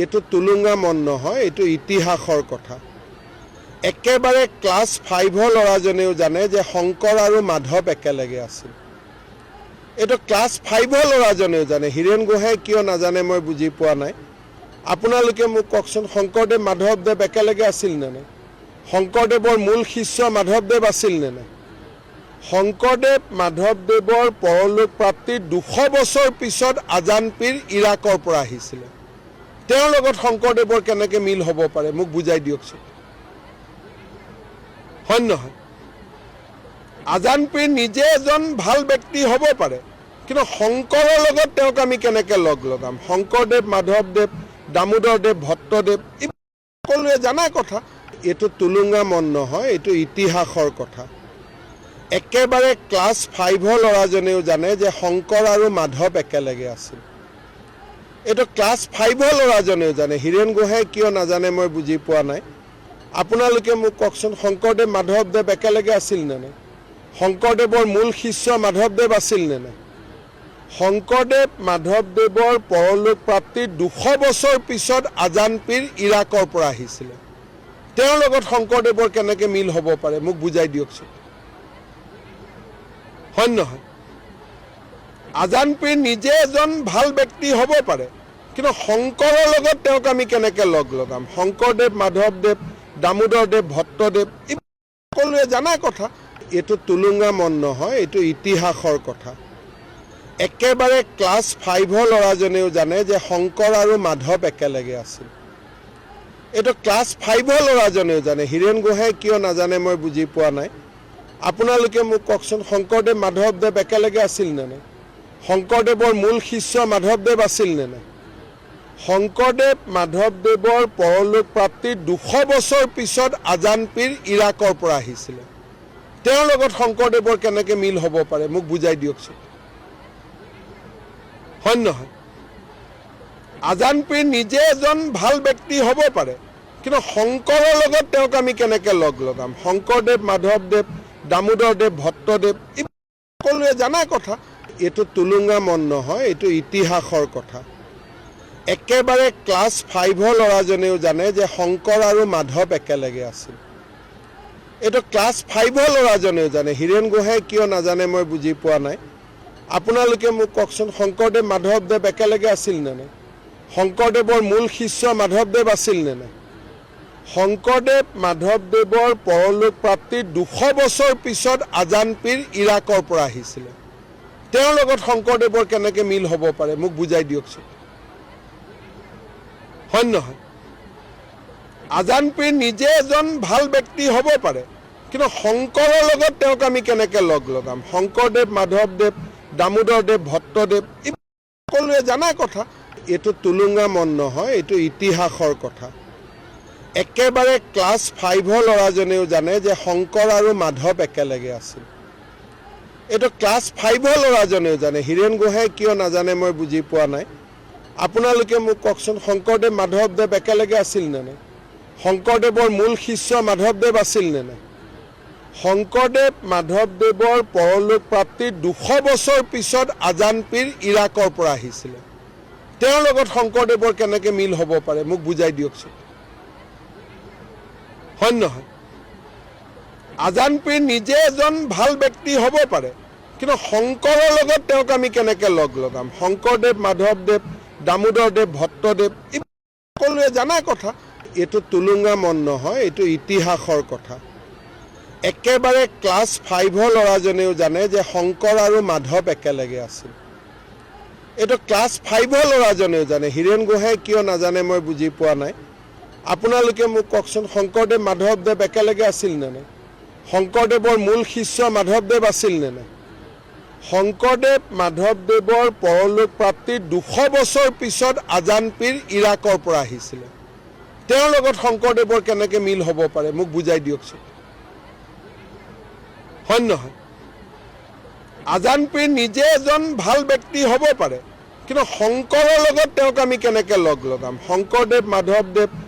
এইটো তুলুঙা মন নহয়, এইটো ইতিহাসৰ কথা। একেবাৰে ক্লাছ 5ৰ ল'ৰাজনেও জানে যে শংকৰ আৰু মাধৱ একেলগে আছিল। এইটো ক্লাছ 5ৰ ল'ৰাজনেও জানে। হীৰেণ গোহাঁই কিয় নাজানে মই বুজি পোৱা নাই। আপোনালোকে মোক কওকচোন, শংকৰদেৱ মাধৱদেৱ একেলগে আছিল নে নাই? শংকৰদেৱৰ মূল শিষ্য মাধৱদেৱ আছিল নে নাই? শংকৰদেৱ মাধৱদেৱৰ পৰলোক প্ৰাপ্তিৰ 200 বছৰ পিছত আজান পীৰ ইৰাকৰ পৰা আহিছিলে। তেওঁৰ লগত শংকৰদেৱৰ কেনেকৈ মিল হ'ব পাৰে মোক বুজাই দিয়কচোন। হয় নহয়? আজান পীৰ নিজে এজন ভাল ব্যক্তি হ'ব পাৰে, কিন্তু শংকৰৰ লগত তেওঁক আমি কেনেকৈ লগ লগাম? শংকৰদেৱ, মাধৱদেৱ, দামোদৰদেৱ, ভট্টদেৱ, সকলোৱে জানা কথা। এইটো তুলুঙা মন নহয়, এইটো ইতিহাসৰ কথা। একেবাৰে ক্লাছ 5ৰ ল'ৰাজনেও জানে যে শংকৰ আৰু মাধৱ একেলগে আছিল। এইটো ক্লাছ 5ৰ ল'ৰাজনেও জানে। হীৰেণ গোহাঁই কিয় নাজানে মই বুজি পোৱা নাই। আপোনালোকে মোক কওকচোন, শংকৰদেৱ মাধৱদেৱ একেলগে আছিল নে নাই? শংকৰদেৱৰ মূল শিষ্য মাধৱদেৱ আছিল নে নাই? শংকৰদেৱ মাধৱদেৱৰ পৰলোক প্ৰাপ্তিৰ 200 বছৰ পিছত আজান পীৰ ইৰাকৰ পৰা আহিছিলে। তেওঁৰ লগত শংকৰদেৱৰ কেনেকৈ মিল হ'ব পাৰে মোক বুজাই দিয়কচোন। হয় নহয়? আজান পীৰ নিজে এজন ভাল ব্যক্তি হ'ব পাৰে, কিন্তু শংকৰৰ লগত তেওঁক আমি কেনেকৈ লগ লগাম? শংকৰদেৱ, মাধৱদেৱ, দামোদৰদেৱ, ভট্টদেৱ, সকলোৱে জানা কথা। এইটো তুলুঙা মন নহয়, এইটো ইতিহাসৰ কথা। একেবাৰে ক্লাছ 5ৰ ল'ৰাজনেও জানে যে শংকৰ আৰু মাধৱ একেলগে আছিল। এইটো ক্লাছ 5ৰ ল'ৰাজনেও জানে। হীৰেণ গোহাঁই কিয় নাজানে মই বুজি পোৱা নাই। আপোনালোকে মোক কওকচোন, শংকৰদেৱ মাধৱদেৱ একেলগে আছিল নে নাই? শংকৰদেৱৰ মূল শিষ্য মাধৱদেৱ আছিল নে নাই? শংকৰদেৱ মাধৱদেৱৰ পৰলোক প্ৰাপ্তিৰ 200 বছৰ পিছত আজান পীৰ ইৰাকৰ পৰা আহিছিলে। তেওঁৰ লগত শংকৰদেৱৰ কেনেকৈ মিল হ'ব পাৰে মোক বুজাই দিয়কচোন। হয় নহয়? আজান পীৰ নিজে এজন ভাল ব্যক্তি হ'ব পাৰে, কিন্তু শংকৰৰ লগত তেওঁক আমি কেনেকৈ লগ লগাম? শংকৰদেৱ, মাধৱদেৱ, দামোদৰদেৱ, ভট্টদেৱ, সকলোৱে জানা কথা। এইটো তুলুঙা মন নহয়, এইটো ইতিহাসৰ কথা। একেবাৰে ক্লাছ 5ৰ ল'ৰাজনেও জানে যে শংকৰ আৰু মাধৱ একেলগে আছিল। এইটো ক্লাছ 5ৰ ল'ৰাজনেও জানে। হীৰেণ গোহাঁই কিয় নাজানে মই বুজি পোৱা নাই। আপোনালোকে মোক কওকচোন, শংকৰদেৱ মাধৱদেৱ একেলগে আছিল নে নাই? শংকৰদেৱৰ মূল শিষ্য মাধৱদেৱ আছিল নে নাই? শংকৰদেৱ মাধৱদেৱৰ পৰলোক প্ৰাপ্তিৰ 200 বছৰ পিছত আজান পীৰ ইৰাকৰ পৰা আহিছিলে। তেওঁৰ লগত শংকৰদেৱৰ কেনেকৈ মিল হ'ব পাৰে মোক বুজাই দিয়কচোন। হয় নহয়? আজান পীৰ নিজে এজন ভাল ব্যক্তি হ'ব পাৰে, কিন্তু শংকৰৰ লগত তেওঁক আমি কেনেকৈ লগ লগাম? শংকৰদেৱ, মাধৱদেৱ, দামোদৰদেৱ, ভট্টদেৱ, সকলোৱে জানা কথা। এইটো তুলুঙা মন নহয়, এইটো ইতিহাসৰ কথা। একেবাৰে ক্লাছ 5ৰ ল'ৰাজনেও জানে যে শংকৰ আৰু মাধৱ একেলগে আছিল। এইটো ক্লাছ 5ৰ ল'ৰাজনেও জানে। হীৰেণ গোহাঁই কিয় নাজানে মই বুজি পোৱা নাই। আপোনালোকে মোক কওকচোন, শংকৰদেৱ মাধৱদেৱ একেলগে আছিল নে নাই? শংকৰদেৱৰ মূল শিষ্য মাধৱদেৱ আছিল নে নাই? শংকৰদেৱ মাধৱদেৱৰ পৰলোক প্ৰাপ্তিৰ 200 বছৰ পিছত আজান পীৰ ইৰাকৰ পৰা আহিছিলে। তেওঁৰ লগত শংকৰদেৱৰ কেনেকৈ মিল হ'ব পাৰে মোক বুজাই দিয়কচোন। হয় নহয়? আজান পীৰ নিজে এজন ভাল ব্যক্তি হ'ব পাৰে, কিন্তু শংকৰৰ লগত তেওঁক আমি কেনেকৈ লগ লগাম? শংকৰদেৱ, মাধৱদেৱ, দামোদৰদেৱ, ভট্টদেৱ, সকলোৱে জানা কথা। এইটো তুলুঙা মন নহয়, এইটো ইতিহাসৰ কথা। একেবাৰে ক্লাছ 5ৰ ল'ৰাজনেও জানে যে শংকৰ আৰু মাধৱ একেলগে আছিল। এইটো ক্লাছ 5ৰ ল'ৰাজনেও জানে। হীৰেণ গোহাঁই কিয় নাজানে মই বুজি পোৱা নাই। আপোনালোকে মোক কওকচোন, শংকৰদেৱ মাধৱদেৱ একেলগে আছিল নে নাই? শংকৰদেৱৰ মূল শিষ্য মাধৱদেৱ আছিল নে নাই? শংকৰদেৱ মাধৱদেৱৰ পৰলোক প্ৰাপ্তিৰ 200 বছৰ পিছত আজান পীৰ ইৰাকৰ পৰা আহিছিলে। তেওঁৰ লগত শংকৰদেৱৰ কেনেকৈ মিল হ'ব পাৰে মোক বুজাই দিয়কচোন। হয় নহয়? আজান পীৰ নিজে এজন ভাল ব্যক্তি হ'ব পাৰে, কিন্তু শংকৰৰ লগত তেওঁক আমি কেনেকৈ লগ লগাম? শংকৰদেৱ, মাধৱদেৱ,